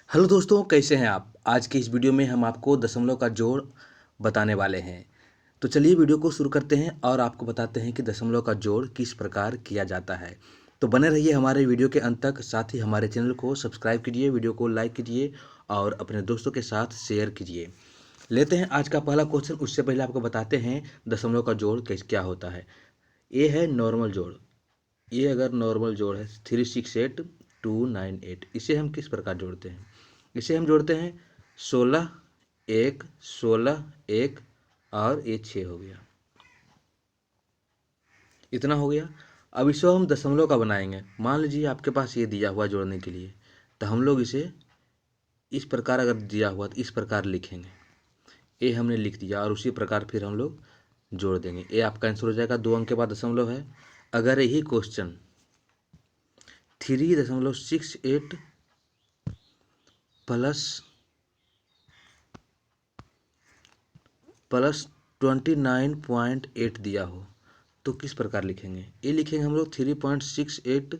Hello दोस्तों, कैसे हैं आप। आज की इस वीडियो में हम आपको दशमलव का जोड़ बताने वाले हैं। तो चलिए वीडियो को शुरू करते हैं और आपको बताते हैं कि दशमलव का जोड़ किस प्रकार किया जाता है। तो बने रहिए हमारे वीडियो के अंत तक। साथ ही हमारे चैनल को सब्सक्राइब कीजिए, वीडियो को लाइक कीजिए और अपने दोस्तों के साथ शेयर कीजिए। लेते हैं आज का पहला क्वेश्चन। उससे पहले आपको बताते हैं दशमलव का जोड़ कैसे क्या होता है। ये है नॉर्मल जोड़। ये अगर नॉर्मल जोड़ है 368 298, इसे हम किस प्रकार जोड़ते हैं। इसे हम जोड़ते हैं 16 1 16 1 और ये 6 हो गया। इतना हो गया। अब इसको हम दशमलव का बनाएंगे। मान लीजिए आपके पास ये दिया हुआ जोड़ने के लिए, तो हम लोग इसे इस प्रकार अगर दिया हुआ तो इस प्रकार लिखेंगे। ये हमने लिख दिया और उसी प्रकार फिर हम लोग जोड़ देंगे। ये आपका आंसर हो जाएगा। 2 अंक के बाद दशमलव है। अगर यही क्वेश्चन 3.68 प्लस 29.8 दिया हो तो किस प्रकार लिखेंगे। ये लिखेंगे हम लोग 3.68।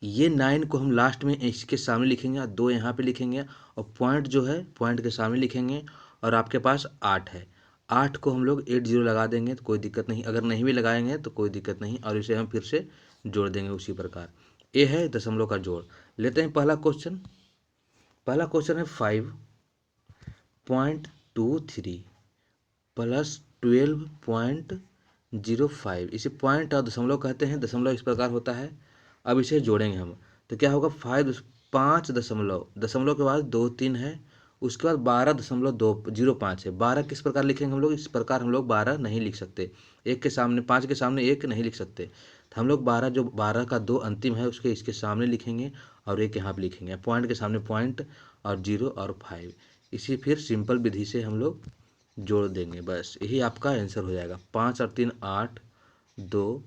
ये 9 को हम लास्ट में इसके सामने लिखेंगे, 2 यहाँ पे लिखेंगे और पॉइंट जो है पॉइंट के सामने लिखेंगे। और आपके पास 8 है, 8 को हम लोग 80 लगा देंगे तो कोई दिक्कत नहीं। अगर नहीं भी लगाएंगे तो कोई दिक्कत नहीं और इसे हम फिर से जोड़ देंगे उसी प्रकार। ये है दशमलव का जोड़। लेते हैं पहला क्वेश्चन। पहला क्वेश्चन है 5.23 प्लस 12.05। इसे पॉइंट और दशमलव कहते हैं। दशमलव इस प्रकार होता है। अब इसे जोड़ेंगे हम तो क्या होगा। 5 दशमलव, दशमलव के बाद 2 3 है, उसके बाद 12.205 है। 12 किस प्रकार लिखेंगे हम लोग। इस प्रकार हम लोग 12 नहीं लिख सकते। एक के सामने 5 के सामने 1 नहीं लिख सकते, तो हम लोग 12 जो 12 का 2 अंतिम है उसके इसके सामने लिखेंगे और एक यहाँ पे लिखेंगे। पॉइंट के सामने पॉइंट और 0 और 5। इसी फिर सिंपल विधि से हम लोग जोड़ देंगे। बस यही आपका आंसर हो जाएगा। 5 और 3 8, 2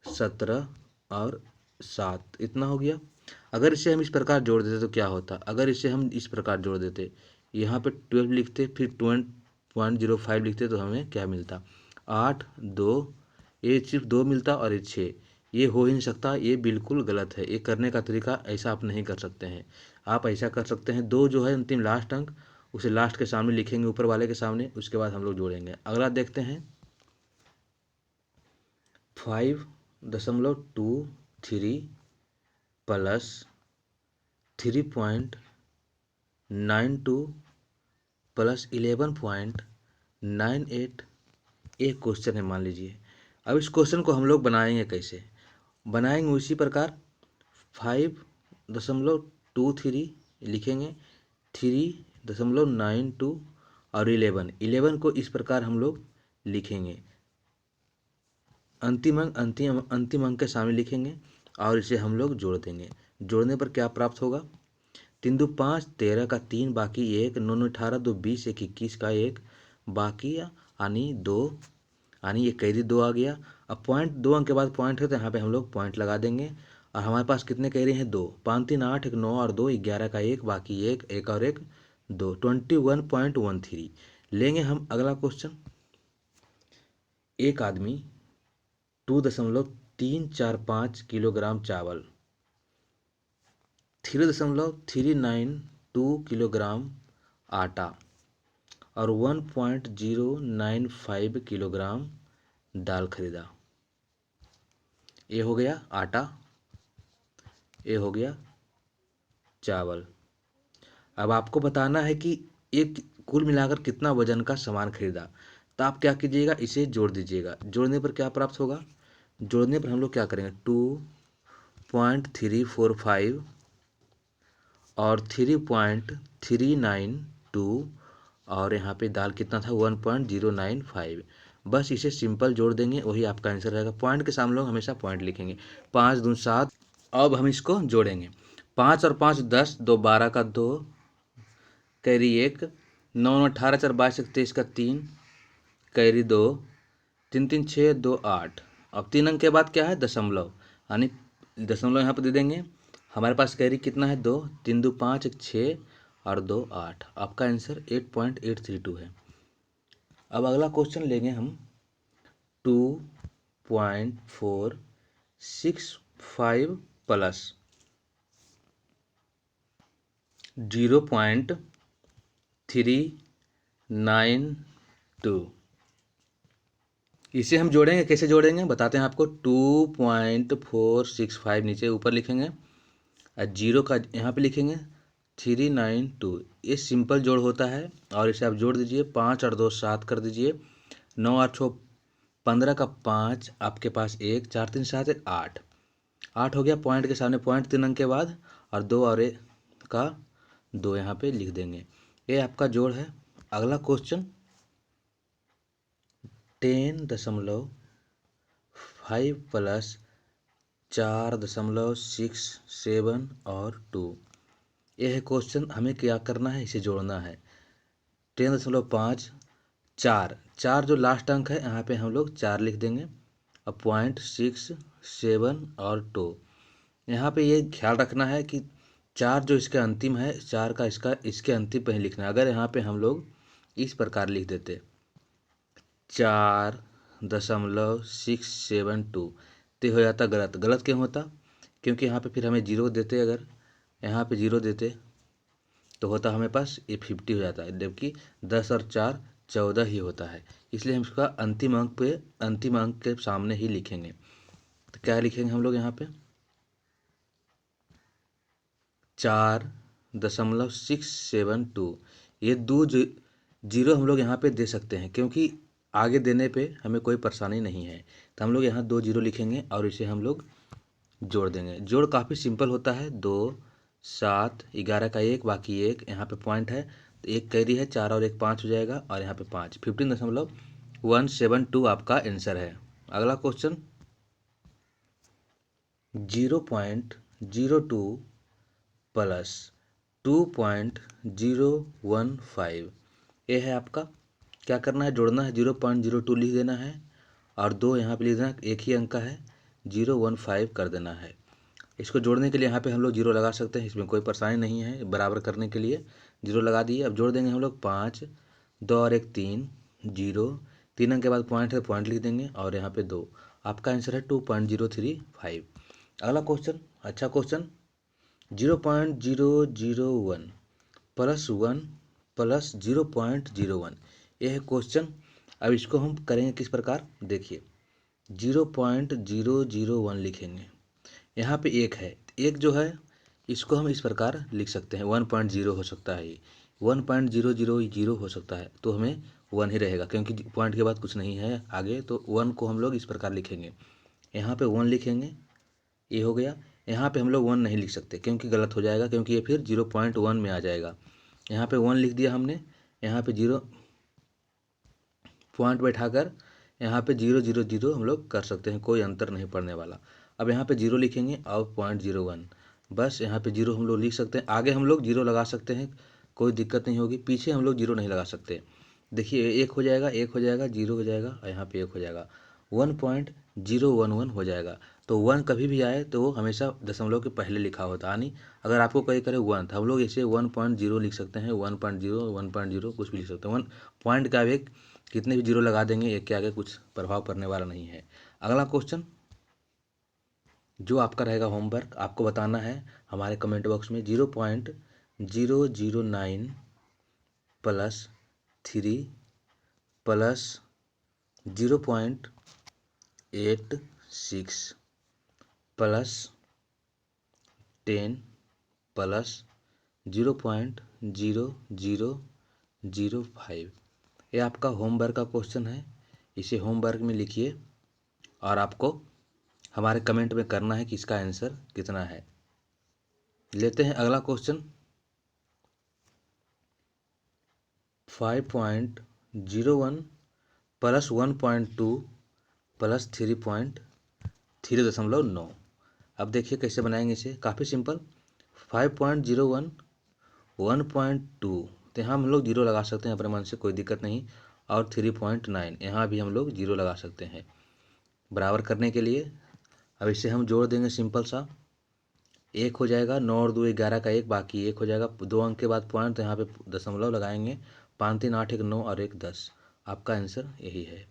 17 और 7, इतना हो गया। अगर इसे हम इस प्रकार जोड़ देते तो क्या होता। अगर इसे हम इस प्रकार जोड़ देते, यहाँ पे 12 लिखते फिर 20.05 लिखते तो हमें क्या मिलता। 8 2, ये सिर्फ 2 मिलता और ये 6। ये हो ही नहीं सकता, ये बिल्कुल गलत है। ये करने का तरीका ऐसा आप नहीं कर सकते हैं। आप ऐसा कर सकते हैं, 2 जो है अंतिम लास्ट अंक उसे लास्ट के सामने लिखेंगे, ऊपर वाले के सामने, उसके बाद हम लोग जोड़ेंगे। अगला देखते हैं 5.23 प्लस 3.92 प्लस 11.98। एक क्वेश्चन है मान लीजिए। अब इस क्वेश्चन को हम लोग बनाएंगे कैसे। बनाएंगे उसी प्रकार 5.23 लिखेंगे, 3.92 और 11 को इस प्रकार हम लोग लिखेंगे। अंतिम अंक के सामने लिखेंगे और इसे हम लोग जोड़ देंगे। जोड़ने पर क्या प्राप्त होगा। 3 2 5 13 का 3 बाकी 1, 9 9 18 2 20 1 21 का 1 बाकी यानी 2, यानी ये कैरी 2 आ गया। अब पॉइंट 2 अंक के बाद पॉइंट है तो यहाँ पे हम लोग पॉइंट लगा देंगे। और हमारे पास कितने कैरी हैं 2, 5 3 8 1 9 और 2 11 का 1 बाकी 1 1 और 1 2, 21.13 लेंगे हम। अगला क्वेश्चन, एक आदमी 2.345 किलोग्राम चावल, 3.392 किलोग्राम आटा और 1.095 किलोग्राम दाल खरीदा। ये हो गया आटा, ये हो गया चावल। अब आपको बताना है कि एक कुल मिलाकर कितना वजन का सामान खरीदा। तो आप क्या कीजिएगा, इसे जोड़ दीजिएगा। जोड़ने पर क्या प्राप्त होगा। जोड़ने पर हम लोग क्या करेंगे, 2.345 और 3.392 और यहाँ पे दाल कितना था 1.095। बस इसे सिंपल जोड़ देंगे, वही आपका आंसर रहेगा। पॉइंट के सामने लोग हमेशा पॉइंट लिखेंगे। 5 दूनी 7। अब हम इसको जोड़ेंगे। 5 और 5 10, 2 12 का 2 कैरी 1, 9 9 18 4 22 23 का 3 कैरी 2, 3 3 6 2 8। अब 3 अंक के बाद क्या है दशमलव, यानी दशमलव यहाँ पर दे देंगे। हमारे पास कैरी कितना है 2, 3 2 5 1 6 और 2 8। आपका आंसर 8.832 है। अब अगला क्वेश्चन लेंगे हम 2.465 प्लस 0.392। इसे हम जोड़ेंगे, कैसे जोड़ेंगे बताते हैं आपको। 2.465 नीचे ऊपर लिखेंगे और जीरो का यहाँ पे लिखेंगे 392। ये सिंपल जोड़ होता है और इसे आप जोड़ दीजिए। 5 और 2 7 कर दीजिए। 9 और 6 15 का 5, आपके पास 1, 4 3 7 1 8। 8 हो गया, पॉइंट के सामने पॉइंट 3 अंक के बाद, और 2 और 1 का 2 यहाँ पे लिख देंगे। ये आपका जोड़ है। अगला क्वेश्चन 10.5 प्लस 4.67 और 2। यह है क्वेश्चन। हमें क्या करना है, इसे जोड़ना है। 10.5 4 4 जो लास्ट अंक है यहाँ पे हम लोग 4 लिख देंगे और 0.67 और 2। यहाँ पे ये ख्याल रखना है कि 4 जो इसका अंतिम है, 4 का इसके अंतिम पे ही लिखना है। अगर यहाँ पे हम लोग इस प्रकार लिख देते 4.672 तो हो जाता गलत। गलत क्यों होता? क्योंकि यहाँ पे फिर हमें जीरो देते, अगर यहाँ पे जीरो देते तो होता हमें पास ये 50 हो जाता है, जबकि 10 और 4 14 ही होता है। इसलिए हम इसका अंतिम अंक के सामने ही लिखेंगे। तो क्या लिखेंगे हम लोग यहाँ पे 4.672। ये दो जीरो हम लोग यहाँ पे दे सकते हैं, क्योंकि आगे देने पे हमें कोई परेशानी नहीं है। तो हम लोग यहाँ 2 जीरो लिखेंगे और इसे हम लोग जोड़ देंगे। जोड़ काफ़ी सिंपल होता है। 2 7 11 का 1 बाकी 1 यहाँ पे पॉइंट है, तो 1 कैरी है, 4 और 1 5 हो जाएगा, और यहाँ पे 5 15.172 आपका आंसर है। अगला क्वेश्चन 0.02 प्लस 2.015। ये है आपका। क्या करना है, जोड़ना है। 0.02 लिख देना है और 2 यहाँ पे लिख देना, एक ही अंक का है, 015 कर देना है। इसको जोड़ने के लिए यहाँ पे हम लोग जीरो लगा सकते हैं, इसमें कोई परेशानी नहीं है। बराबर करने के लिए जीरो लगा दिए। अब जोड़ देंगे हम लोग 5, 2 और 1 3, 0 3 अंक के बाद पॉइंट है, पॉइंट लिख देंगे और यहाँ पे 2। आपका आंसर है 2.035। अगला क्वेश्चन, अच्छा क्वेश्चन 0.001 प्लस 1 प्लस 0.01। यह है क्वेश्चन। अब इसको हम करेंगे किस प्रकार, देखिए 0.001 लिखेंगे। यहाँ पे एक है, एक जो है इसको हम इस प्रकार लिख सकते हैं। 1.0 हो सकता है, 1.000 हो सकता है, तो हमें 1 ही रहेगा क्योंकि पॉइंट के बाद कुछ नहीं है आगे। तो 1 को हम लोग इस प्रकार लिखेंगे। यहाँ पे 1 लिखेंगे, ये हो गया। यहाँ पे हम लोग 1 नहीं लिख सकते क्योंकि गलत हो जाएगा, क्योंकि ये फिर 0.1 में आ जाएगा। यहाँ पे 1 लिख दिया हमने, यहाँ पे 0 पॉइंट बैठाकर यहाँ पे 000 हम लोग कर सकते हैं, कोई अंतर नहीं पड़ने वाला। अब यहाँ पे 0 लिखेंगे और 0.01, बस यहाँ पे 0 हम लोग लिख सकते हैं। आगे हम लोग 0 लगा सकते हैं, कोई दिक्कत नहीं होगी। पीछे हम लोग 0 नहीं लगा सकते। देखिए 1 हो जाएगा, 1 हो जाएगा, 0 हो जाएगा और यहाँ पे 1 हो जाएगा, 1.011 हो जाएगा। तो 1 कभी भी आए तो वो हमेशा दशमलव के पहले लिखा होता है। यानी अगर आपको कहीं करे 1 तो हम लोग इसे 1.0 लिख सकते हैं, 1.0 1.0 कुछ भी लिख सकते हैं। 1 पॉइंट का भी कितने भी जीरो लगा देंगे, एक के आगे कुछ प्रभाव पड़ने वाला नहीं है। अगला क्वेश्चन जो आपका रहेगा होमवर्क, आपको बताना है हमारे कमेंट बॉक्स में 0.009 प्लस 3 प्लस 0.86 प्लस 10 प्लस 0.0005। ये आपका होमवर्क का क्वेश्चन है। इसे होमवर्क में लिखिए और आपको हमारे कमेंट में करना है कि इसका आंसर कितना है। लेते हैं अगला क्वेश्चन 5.01 प्लस 1.2 प्लस 3.9। अब देखिए कैसे बनाएंगे इसे, काफ़ी सिंपल। 5.01 1.2 तो यहाँ हम लोग 0 लगा सकते हैं अपने मन से, कोई दिक्कत नहीं। और 3.9 यहाँ भी हम लोग 0 लगा सकते हैं बराबर करने के लिए। अब इसे हम जोड़ देंगे सिंपल सा, 1 हो जाएगा, 9 और 2 11 का 1 बाकी 1 हो जाएगा, 2 अंक के बाद पॉइंट, तो यहाँ पे दशमलव लगाएंगे। 5 3 8 1 9 और 1 10। आपका आंसर यही है।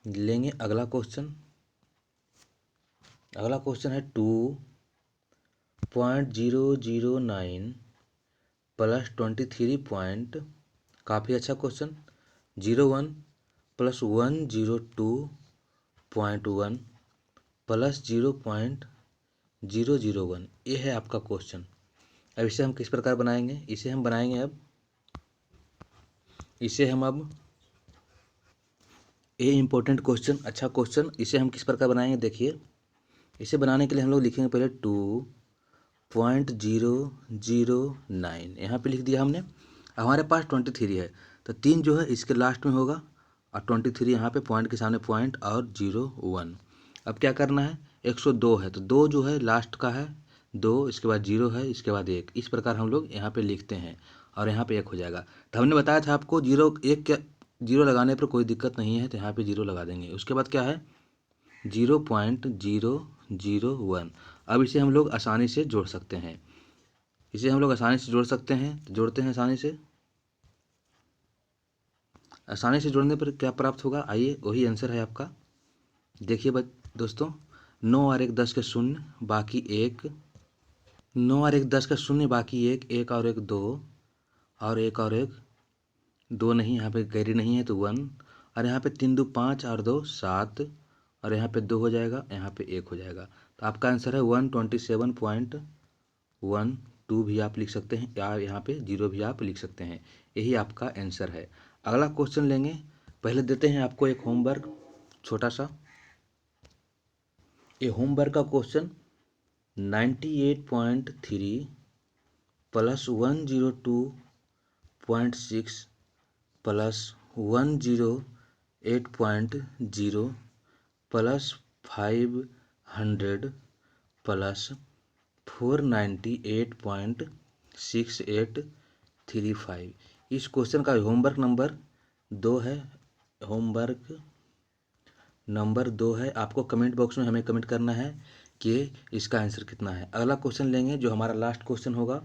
लेंगे अगला क्वेश्चन। अगला क्वेश्चन है 0.009 प्लस 23 पॉइंट, काफ़ी अच्छा क्वेश्चन। 01 प्लस 102.1 प्लस 0.001, ये है आपका क्वेश्चन। अब इसे हम किस प्रकार बनाएंगे? इसे हम बनाएंगे अब ये इम्पोर्टेंट क्वेश्चन, अच्छा क्वेश्चन। इसे हम किस प्रकार बनाएंगे? देखिए, इसे बनाने के लिए हम लोग लिखेंगे पहले 2.009, यहाँ पे लिख दिया हमने। हमारे पास 23 है, तो 3 जो है इसके लास्ट में होगा और 23 यहाँ पे पॉइंट के सामने पॉइंट और 01। अब क्या करना है? 102 है तो 2 जो है लास्ट का है 2, इसके बाद 0 है, इसके बाद 1। इस प्रकार हम लोग यहाँ पे लिखते हैं और यहाँ पे 1 हो जाएगा। तो हमने बताया था आपको 0 लगाने पर कोई दिक्कत नहीं है, तो यहाँ पे 0 लगा देंगे। उसके बाद क्या है? 0.001। अब इसे हम लोग आसानी से जोड़ सकते हैं, तो जोड़ते हैं आसानी से जोड़ने पर क्या प्राप्त होगा? आइए, वही आंसर है आपका। देखिए दोस्तों, 9 और 1 10 के शून्य बाकी 1, 9 और 1 10 का शून्य बाकी 1, 1 और 1 2, और 1 और 1 2 नहीं, यहाँ पे कैरी नहीं है तो 1, और यहाँ पे 3 2 5 और 2 7, और यहाँ पे 2 हो जाएगा, यहाँ पे 1 हो जाएगा। तो आपका आंसर है 127.12 भी आप लिख सकते हैं, या यहाँ पे 0 भी आप लिख सकते हैं। यही आपका आंसर है। अगला क्वेश्चन लेंगे, पहले देते हैं आपको एक होमवर्क छोटा सा। ये होमवर्क का question 98.3 plus 102.6 plus 108.0 plus 500 plus 498.6835। इस क्वेश्चन का होमवर्क नंबर 2 है। आपको कमेंट बॉक्स में हमें कमेंट करना है कि इसका आंसर कितना है। अगला क्वेश्चन लेंगे जो हमारा लास्ट क्वेश्चन होगा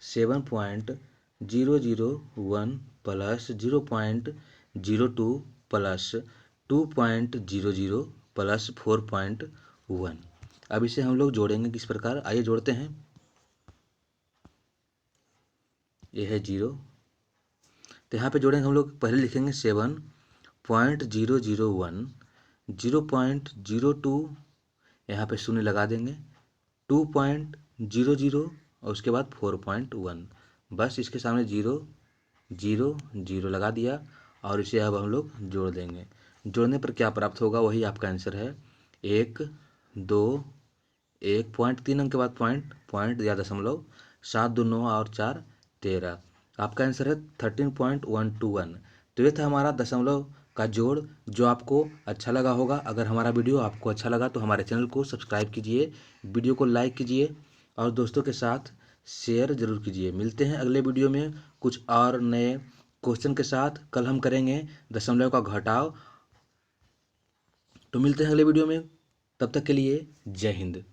7.001 प्लस 0.02 प्लस 2.00 प्लस 4.1। अब इसे हम लोग जोड़ेंगे किस प्रकार? आइए जोड़ते हैं। ये है 0, तो यहाँ पे जोड़ेंगे हम लोग। पहले लिखेंगे 7.001, 0.02 यहाँ पे शून्य लगा देंगे, 2.00 और उसके बाद 4.1। बस इसके सामने 0 0 0 लगा दिया और इसे अब हम लोग जोड़ देंगे। जोड़ने पर क्या प्राप्त होगा? वही आपका आंसर है 1 2 1 पॉइंट, 3 अंक के बाद पॉइंट या दशमलव, 7 2 9 और 4 13। आपका आंसर है 13.121। तो ये था हमारा दशमलव का जोड़, जो आपको अच्छा लगा होगा। अगर हमारा वीडियो आपको अच्छा लगा तो हमारे चैनल को सब्सक्राइब कीजिए, वीडियो को लाइक कीजिए और दोस्तों के साथ शेयर जरूर कीजिए। मिलते हैं अगले वीडियो में कुछ और नए क्वेश्चन के साथ। कल हम करेंगे दशमलव का घटाव। तो मिलते हैं अगले वीडियो में, तब तक के लिए जय हिंद।